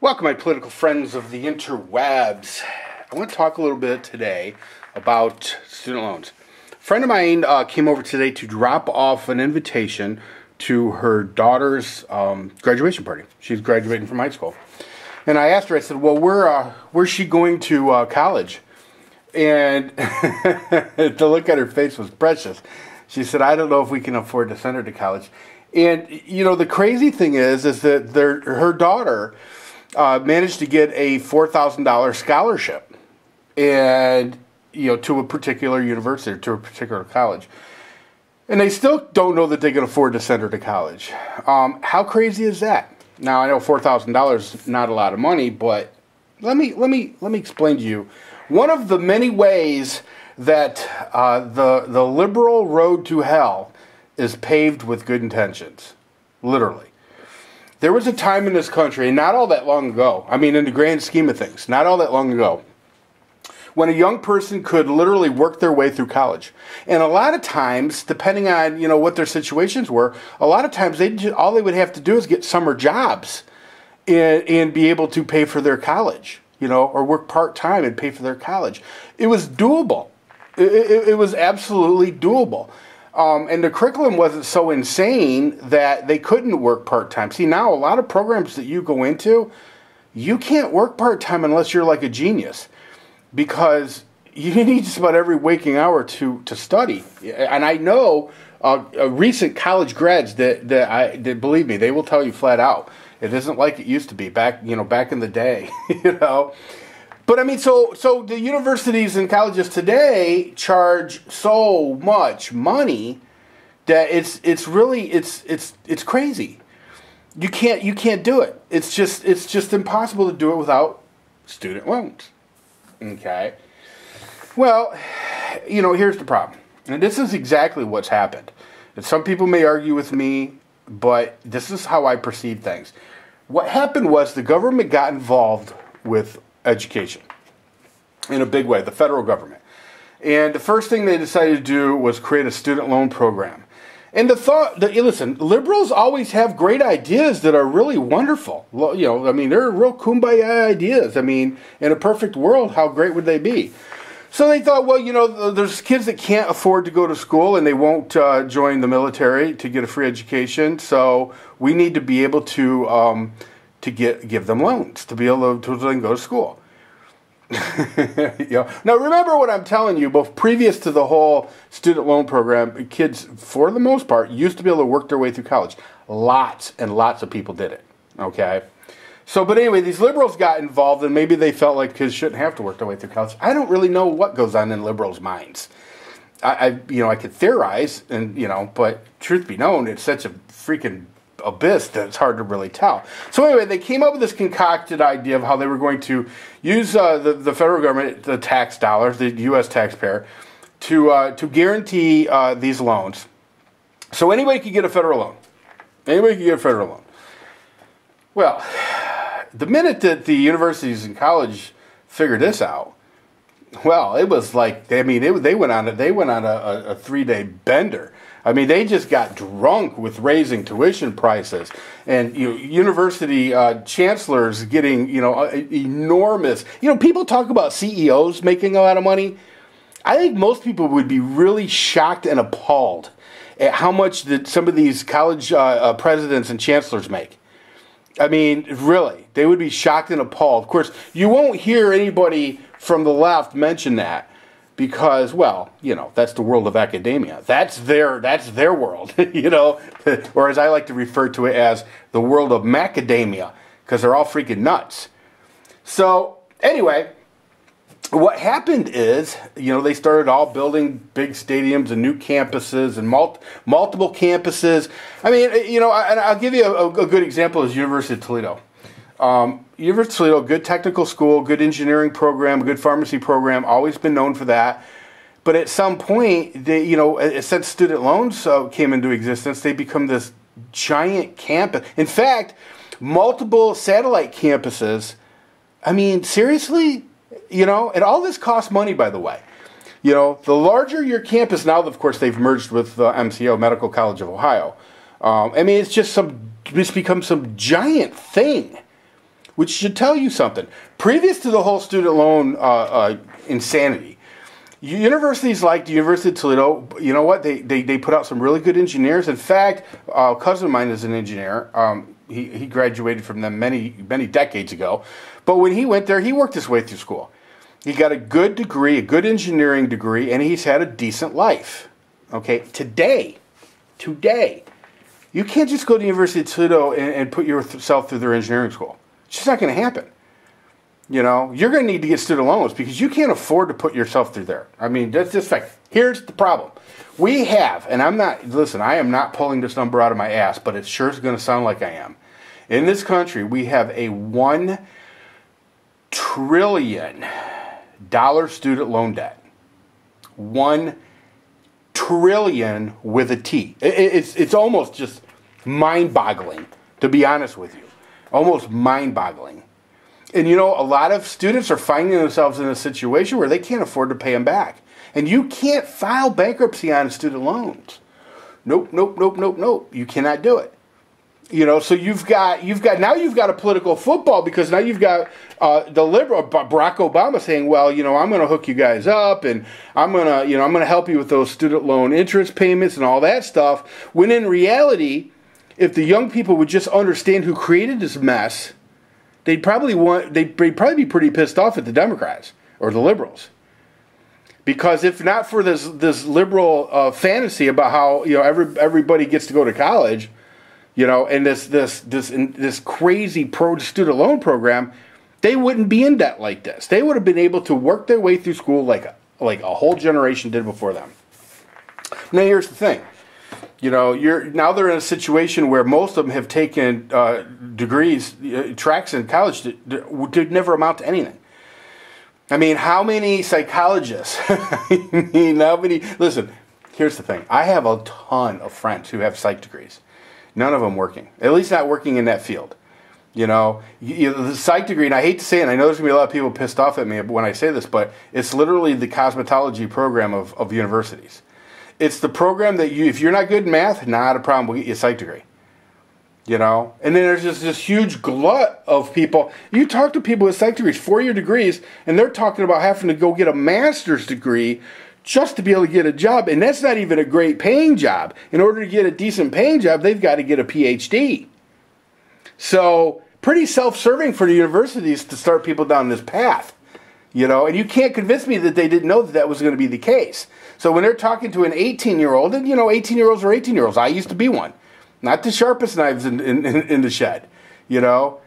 Welcome, my political friends of the interwebs. I want to talk a little bit today about student loans. A friend of mine came over today to drop off an invitation to her daughter's graduation party. She's graduating from high school. And I asked her, I said, well, where's she going to college? And the look on her face was precious. She said, I don't know if we can afford to send her to college. And, you know, the crazy thing is that her daughter managed to get a $4,000 scholarship, and to a particular university, or to a particular college, and they still don't know that they can afford to send her to college. How crazy is that? Now I know $4,000 is not a lot of money, but let me explain to you one of the many ways that the liberal road to hell is paved with good intentions, literally. There was a time in this country, not all that long ago, I mean in the grand scheme of things, not all that long ago, when a young person could literally work their way through college. And a lot of times, depending on what their situations were, a lot of times all they would have to do is get summer jobs and be able to pay for their college, or work part-time and pay for their college. It was doable. It was absolutely doable. And the curriculum wasn't so insane that they couldn't work part-time. See, now a lot of programs that you go into, you can't work part-time unless you're like a genius, because you need just about every waking hour to study. And I know recent college grads that believe me, they will tell you flat out, it isn't like it used to be back in the day, But I mean, so the universities and colleges today charge so much money that it's really crazy. You can't do it. It's just impossible to do it without student loans. Okay. Well, here's the problem, and this is exactly what's happened. And some people may argue with me, but this is how I perceive things. What happened was the government got involved with education in a big way, the federal government. And the first thing they decided to do was create a student loan program. And listen, liberals always have great ideas that are really wonderful. They're real kumbaya ideas. In a perfect world, how great would they be? So they thought, well, there's kids that can't afford to go to school and they won't join the military to get a free education. So we need to be able to give them loans to be able to go to school. Now remember what I'm telling you, both previous to the whole student loan program, kids, for the most part, used to be able to work their way through college. Lots and lots of people did it. Okay? But anyway, these liberals got involved, and maybe they felt like kids shouldn't have to work their way through college. I don't really know what goes on in liberals' minds. I could theorize, but truth be known, it's such a freaking abyss that it's hard to really tell. So anyway, they came up with this concocted idea of how they were going to use the federal government, the tax dollars, the U.S. taxpayer, to guarantee these loans. So anybody could get a federal loan. Anybody could get a federal loan. Well, the minute that the universities and college figured this out, well, it was like, they went on a 3-day bender. They just got drunk with raising tuition prices, and university chancellors getting enormous. People talk about CEOs making a lot of money. I think most people would be really shocked and appalled at how much that some of these college presidents and chancellors make. Really, they would be shocked and appalled. Of course, you won't hear anybody from the left mention that, because, well, that's the world of academia. That's their world, or as I like to refer to it as the world of macadamia, because they're all freaking nuts. So anyway, what happened is, they started all building big stadiums and new campuses and multiple campuses. And I'll give you a good example is University of Toledo. University of Toledo, good technical school, good engineering program, good pharmacy program, always been known for that. But at some point, since student loans came into existence, they become this giant campus. In fact, multiple satellite campuses. Seriously? And all this costs money, by the way. The larger your campus, now, of course, they've merged with MCO, Medical College of Ohio. It's become some giant thing. which should tell you something. Previous to the whole student loan insanity, universities like the University of Toledo, you know what? They put out some really good engineers. In fact, a cousin of mine is an engineer. He graduated from them many decades ago. But when he went there, he worked his way through school. He got a good degree, a good engineering degree, and he's had a decent life. Okay, today, you can't just go to the University of Toledo and put yourself through their engineering school. It's just not going to happen. You know, you're going to need to get student loans because you can't afford to put yourself through there. I mean, that's just fact. Here's the problem. We have, and I am not pulling this number out of my ass, but it sure is going to sound like I am. In this country, we have a $1 trillion student loan debt. 1 trillion with a T. It's almost just mind-boggling, to be honest with you. Almost mind-boggling. And you know, a lot of students are finding themselves in a situation where they can't afford to pay them back. And you can't file bankruptcy on student loans. Nope. You cannot do it. You know, so you've got a political football because now you've got the liberal Barack Obama saying, well, you know, I'm going to hook you guys up and I'm going to help you with those student loan interest payments and all that stuff. When in reality, if the young people would just understand who created this mess, they'd probably be pretty pissed off at the Democrats or the liberals. Because if not for this liberal fantasy about how, you know, everybody gets to go to college, you know, and this crazy pro-student loan program, they wouldn't be in debt like this. They would have been able to work their way through school like a whole generation did before them. Now, here's the thing. You know, they're in a situation where most of them have taken degrees, tracks in college that did never amount to anything. I mean, how many psychologists? Listen, here's the thing. I have a ton of friends who have psych degrees. None of them working. At least not working in that field. You know, the psych degree, and I hate to say it, and I know there's going to be a lot of people pissed off at me when I say this, but it's literally the cosmetology program of universities. It's the program that if you're not good in math, not a problem, we'll get you a psych degree. You know? And then there's just this huge glut of people. You talk to people with psych degrees, 4-year degrees, and they're talking about having to go get a master's degree just to be able to get a job. And that's not even a great paying job. In order to get a decent paying job, they've got to get a PhD. So, pretty self-serving for the universities to start people down this path. You know, and you can't convince me that they didn't know that was going to be the case. So when they're talking to an 18-year-old, and you know, 18-year-olds are 18-year-olds. I used to be one. Not the sharpest knives in the shed. You know,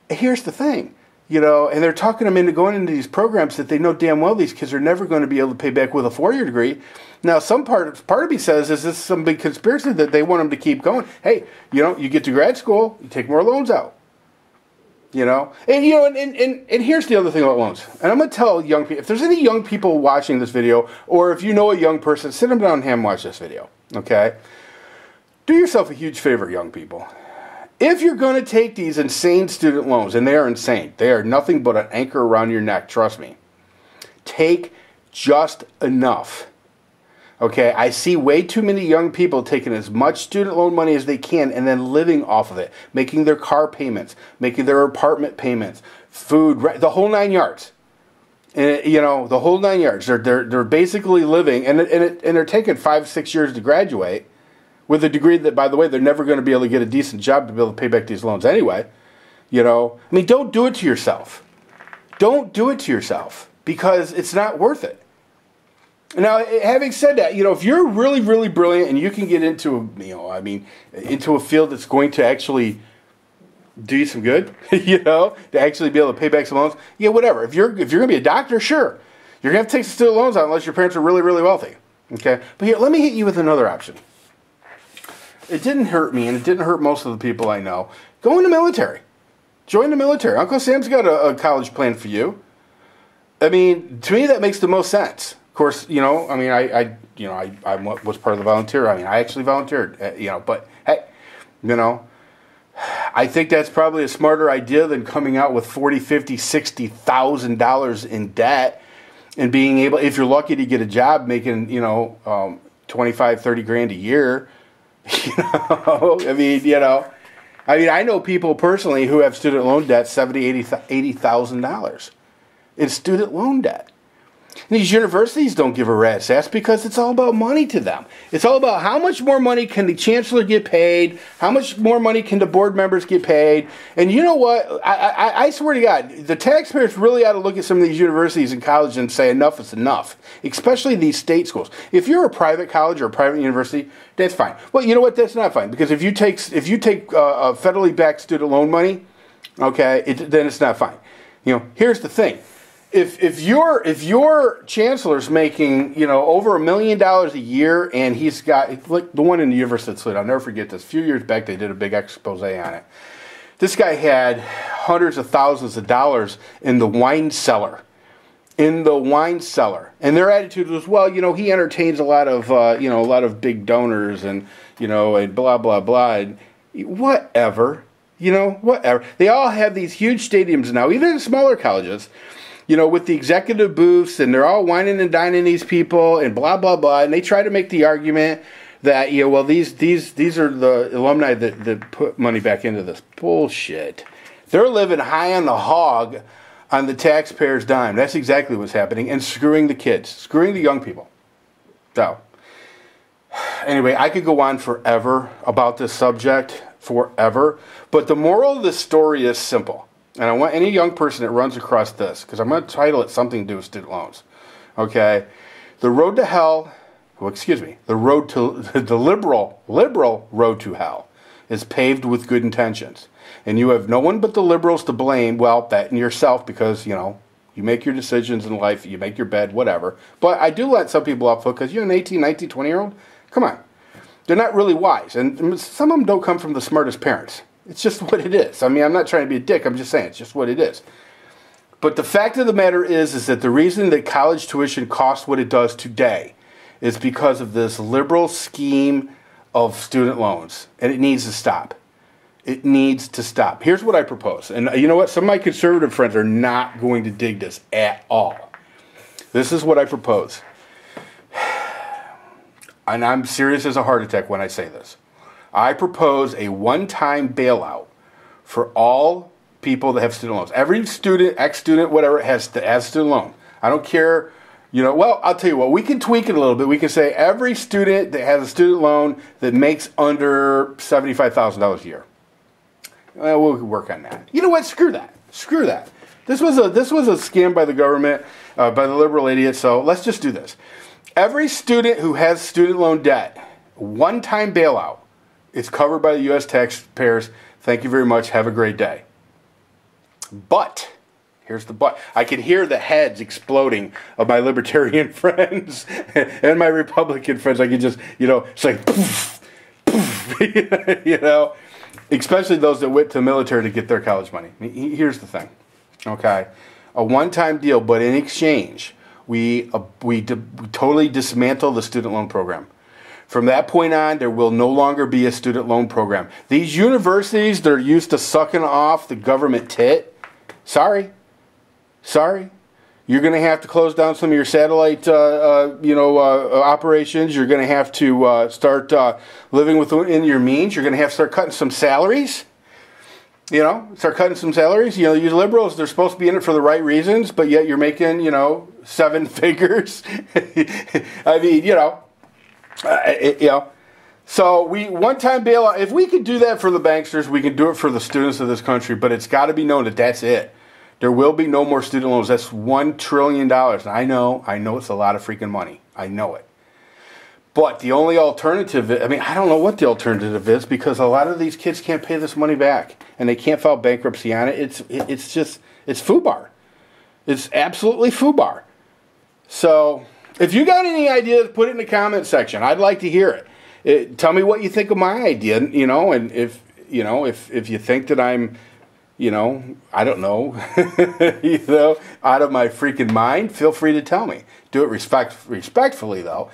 here's the thing. You know, and they're talking them into going into these programs that they know damn well these kids are never going to be able to pay back with a 4-year degree. Now, some part of me says, is this some big conspiracy that they want them to keep going? Hey, you know, you get to grad school, you take more loans out. You know, and you know, and here's the other thing about loans. And I'm going to tell young people, if there's any young people watching this video, or if you know a young person, sit them down and have them watch this video. Okay? Do yourself a huge favor, young people. If you're going to take these insane student loans, and they are insane, they are nothing but an anchor around your neck, trust me. Take just enough. Okay, I see way too many young people taking as much student loan money as they can and then living off of it, making their car payments, making their apartment payments, food, the whole 9 yards. And you know, the whole 9 yards. They're basically living, and they're taking 5-6 years to graduate with a degree that, by the way, they're never going to be able to get a decent job to be able to pay back these loans anyway. You know, I mean, don't do it to yourself. Don't do it to yourself because it's not worth it. Now, having said that, you know, if you're really, really brilliant and you can get into, into a field that's going to actually do you some good, you know, to actually be able to pay back some loans, yeah, whatever. If you're going to be a doctor, sure, you're going to have to take some student loans out unless your parents are really, really wealthy. Okay, but here, let me hit you with another option. It didn't hurt me, and it didn't hurt most of the people I know. Go in the military. Join the military. Uncle Sam's got a college plan for you. I mean, to me, that makes the most sense. Of course, you know, I mean, I was part of the volunteer. I mean, I actually volunteered, you know, but hey, you know, I think that's probably a smarter idea than coming out with $40,000, $50,000, $60,000 in debt and being able, if you're lucky to get a job making, you know, 25, 30 grand a year, you know, I mean, you know, I mean, I know people personally who have student loan debt, $80,000 in student loan debt. And these universities don't give a rat's ass because it's all about money to them. It's all about how much more money can the chancellor get paid, how much more money can the board members get paid. And you know what? I swear to God, the taxpayers really ought to look at some of these universities and colleges and say enough is enough, especially these state schools. If you're a private college or a private university, that's fine. Well, you know what? That's not fine, because if you take federally backed student loan money, okay, then it's not fine. You know, here's the thing. If your chancellor's making, you know, over $1 million a year, and he's got, like the one in the University of Toledo, I'll never forget this. A few years back, they did a big expose on it. This guy had hundreds of thousands of dollars in the wine cellar. And their attitude was, well, you know, he entertains a lot of big donors, and, you know, and blah blah blah, and whatever, you know, whatever. They all have these huge stadiums now, even in smaller colleges, you know, with the executive booths, and they're all whining and dining these people and blah, blah, blah. And they try to make the argument that, you know, well, these are the alumni that put money back into this. Bullshit. They're living high on the hog on the taxpayers' dime. That's exactly what's happening, and screwing the kids, screwing the young people. So, anyway, I could go on forever about this subject, forever. But the moral of the story is simple. And I want any young person that runs across this, because I'm going to title it something to do with student loans. Okay? The road to hell, the liberal road to hell is paved with good intentions. And you have no one but the liberals to blame, well, that and yourself, because, you know, you make your decisions in life, you make your bed, whatever. But I do let some people off hook, because you're an 18, 19, 20-year-old. Come on. They're not really wise. And some of them don't come from the smartest parents. It's just what it is. I mean, I'm not trying to be a dick. I'm just saying it's just what it is. But the fact of the matter is that the reason that college tuition costs what it does today is because of this liberal scheme of student loans. And it needs to stop. It needs to stop. Here's what I propose. And you know what? Some of my conservative friends are not going to dig this at all. This is what I propose. And I'm serious as a heart attack when I say this. I propose a one-time bailout for all people that have student loans. Every student, ex-student, whatever, has a student loan. I don't care, you know, well, I'll tell you what, we can tweak it a little bit. We can say every student that has a student loan that makes under $75,000 a year. Well, we'll work on that. You know what? Screw that. Screw that. This was a scam by the government, by the liberal idiots, so let's just do this. Every student who has student loan debt, one-time bailout, it's covered by the U.S. taxpayers. Thank you very much. Have a great day. But, here's the but. I can hear the heads exploding of my libertarian friends and my Republican friends. I can just, you know, it's like, poof, poof, you know, especially those that went to the military to get their college money. Here's the thing, okay? A one-time deal, but in exchange, we totally dismantle the student loan program. From that point on, there will no longer be a student loan program. These universities, they're used to sucking off the government tit. Sorry. You're going to have to close down some of your satellite, operations. You're going to have to start living within your means. You're going to have to start cutting some salaries. You know, start cutting some salaries. You know, you liberals, they're supposed to be in it for the right reasons, but yet you're making, you know, 7 figures. I mean, you know. So one-time bailout. If we could do that for the banksters, we can do it for the students of this country. But it's got to be known that that's it. There will be no more student loans. That's $1 trillion. And I know it's a lot of freaking money. I know it. But the only alternative, I mean, I don't know what the alternative is, because a lot of these kids can't pay this money back, and they can't file bankruptcy on it. It's FUBAR. It's absolutely FUBAR. So, if you got any ideas, put it in the comment section. I'd like to hear it. Tell me what you think of my idea, you know, and if you think that I'm, you know, I don't know, you know, out of my freaking mind, feel free to tell me. Do it respectfully, though.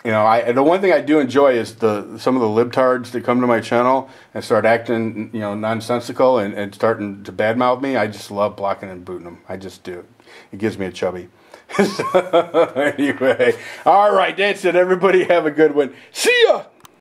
You know, the one thing I do enjoy is some of the libtards that come to my channel and start acting, you know, nonsensical and starting to badmouth me. I just love blocking and booting them. I just do. It gives me a chubby. Anyway, all right, that's it. Everybody have a good one. See ya!